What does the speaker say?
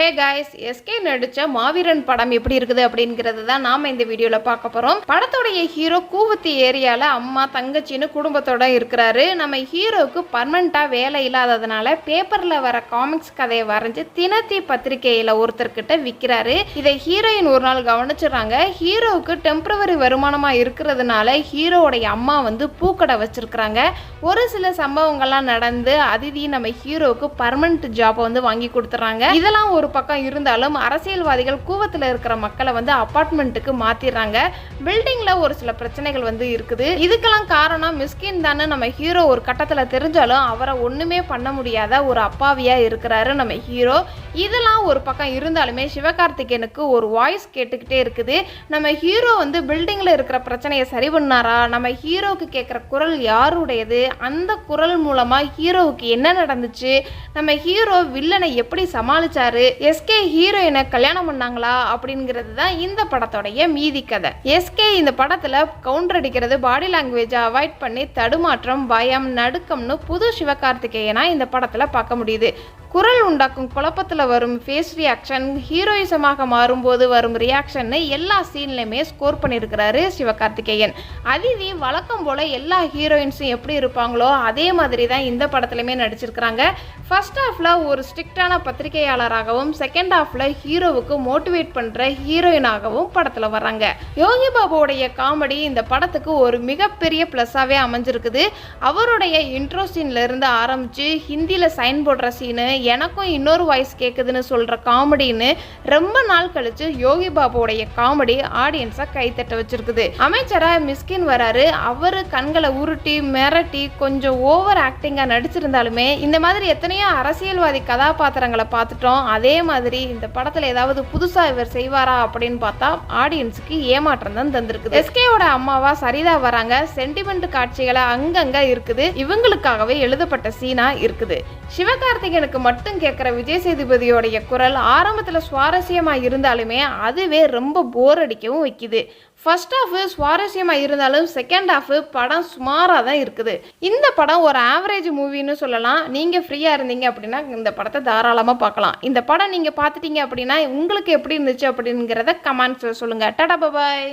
Hey guys, SK நடித்த மாவீரன் படம் எப்படி இருக்குது அப்படிங்கிறது தான் நாம் இந்த வீடியோவில் பார்க்க போகிறோம். படத்தோடைய ஹீரோ கூவத்தி ஏரியாவில் அம்மா தங்கச்சின்னு குடும்பத்தோடு இருக்கிறாரு. நம்ம ஹீரோவுக்கு பர்மனெண்ட்டாக வேலை இல்லாததுனால பேப்பரில் வர காமிக்ஸ் கதையை வரைஞ்சி தினத்தி பத்திரிகையில் ஒருத்தர்கிட்ட விற்கிறாரு. இதை ஹீரோயின் ஒரு நாள் கவனிச்சுறாங்க. ஹீரோவுக்கு டெம்பரவரி வருமானமாக இருக்கிறதுனால ஹீரோவுடைய அம்மா பூக்கடை வச்சுருக்குறாங்க. ஒரு சில சம்பவங்கள்லாம் நடந்து அதிதி நம்ம ஹீரோவுக்கு பர்மனெண்ட் ஜாப்பை வாங்கி கொடுத்துட்றாங்க. இதெல்லாம் ஒரு பக்கம் இருந்தாலும் அரசியல்வாதிகள் கூவத்தில் இருக்கிற மக்களை அபார்ட்மெண்ட்டுக்கு மாத்திடுறாங்க. பில்டிங்ல ஒரு சில பிரச்சனைகள் இருக்குது. இதுக்கெல்லாம் காரணம் மிஸ்கின் தானே நம்ம ஹீரோ ஒரு கட்டத்தில் தெரிஞ்சாலும் அவரை ஒண்ணுமே பண்ண முடியாத ஒரு அப்பாவியா இருக்கிறாரு நம்ம ஹீரோ. இதெல்லாம் ஒரு பக்கம் இருந்தாலுமே சிவகார்த்திகேயனுக்கு ஒரு வாய்ஸ் கேட்டுக்கிட்டே இருக்குது. நம்ம ஹீரோ பில்டிங்ல இருக்கிற பிரச்சனையை சரி பண்ணாரா, நம்ம ஹீரோவுக்கு கேட்குற குரல் யாருடையது, அந்த குரல் மூலமா ஹீரோவுக்கு என்ன நடந்துச்சு, நம்ம ஹீரோ வில்லனை எப்படி சமாளிச்சாரு, எஸ்கே ஹீரோயினை கல்யாணம் பண்ணாங்களா அப்படிங்கிறது தான் இந்த படத்தோடைய மீதி கதை. எஸ்கே இந்த படத்துல கவுண்டர் அடிக்கிறது, பாடி லாங்குவேஜை அவாய்ட் பண்ணி தடுமாற்றம், பயம், நடுக்கம்னு புது சிவகார்த்திகேயனா இந்த படத்துல பார்க்க முடியுது. குரல் உண்டாக்கும் குழப்பத்தில் வரும் ஃபேஸ் ரியாக்ஷன், ஹீரோயிசமாக மாறும்போது வரும் ரியாக்ஷன் எல்லா சீன்லையுமே ஸ்கோர் பண்ணியிருக்கிறாரு சிவகார்த்திகேயன். அதிதி வழக்கம் போல் எல்லா ஹீரோயின்ஸும் எப்படி இருப்பாங்களோ அதே மாதிரி தான் இந்த படத்துலையுமே நடிச்சிருக்கிறாங்க. ஃபர்ஸ்ட் ஹாஃபில் ஒரு ஸ்ட்ரிக்டான பத்திரிகையாளராகவும் செகண்ட் ஹாஃபில் ஹீரோவுக்கு மோட்டிவேட் பண்ணுற ஹீரோயினாகவும் படத்தில் வர்றாங்க. யோகி பாபுவோடைய காமெடி இந்த படத்துக்கு ஒரு மிகப்பெரிய ப்ளஸ்ஸாகவே அமைஞ்சிருக்குது. அவருடைய இன்ட்ரோ சீன்லேருந்து ஆரம்பித்து ஹிந்தியில் சைன் போடுற சீனு, எனக்கும் இன்னொரு வாய்ஸ் கேட்குதுன்னு சொல்கிற காமெடின்னு ரொம்ப நாள் கழிச்சு யோகி பாபுவோடைய காமெடி ஆடியன்ஸை கைத்தட்ட வச்சிருக்குது. அமைச்சராக மிஸ்கின் வராரு. அவர் கண்களை உருட்டி மிரட்டி கொஞ்சம் ஓவர் ஆக்டிங்காக நடிச்சிருந்தாலுமே இந்த மாதிரி எத்தனையோ அரசியல்வாதி கதாபாத்திரங்களை பார்த்துட்டோம். அதே மாதிரி இந்த படத்தில் ஏதாவது புதுசாக இவர் செய்வாரா அப்படின்னு பார்த்தா ஆடியன்ஸுக்கு ஏமாற்றம் தான் தந்திருக்குது. எஸ்கேவோட அம்மாவா சரிதா வராங்க. சென்டிமெண்ட் காட்சிகளை அங்கங்கே இருக்குது. இவங்களுக்காகவே எழுதப்பட்ட சீனா இருக்குது. சிவகார்த்திகேயனுக்கு மட்டும் கேட்குற விஜய் சேதுபதியோடைய குரல் ஆரம்பத்தில் சுவாரஸ்யமாக இருந்தாலுமே அதுவே ரொம்ப போர் அடிக்கவும் வைக்குது. ஃபர்ஸ்ட் ஹாஃப் சுவாரஸ்யமாக இருந்தாலும் செகண்ட் ஹாஃப் படம் சுமாராக தான் இருக்குது. இந்த படம் ஒரு ஆவரேஜ் மூவின்னு சொல்லலாம். நீங்கள் ஃப்ரீயாக இருந்தீங்க அப்படின்னா இந்த படத்தை தாராளமாக பார்க்கலாம். இந்த படம் நீங்கள் பார்த்துட்டீங்க அப்படின்னா உங்களுக்கு எப்படி இருந்துச்சு அப்படிங்கிறத கமெண்ட்ஸில் சொல்லுங்கள். டாடா பாய்.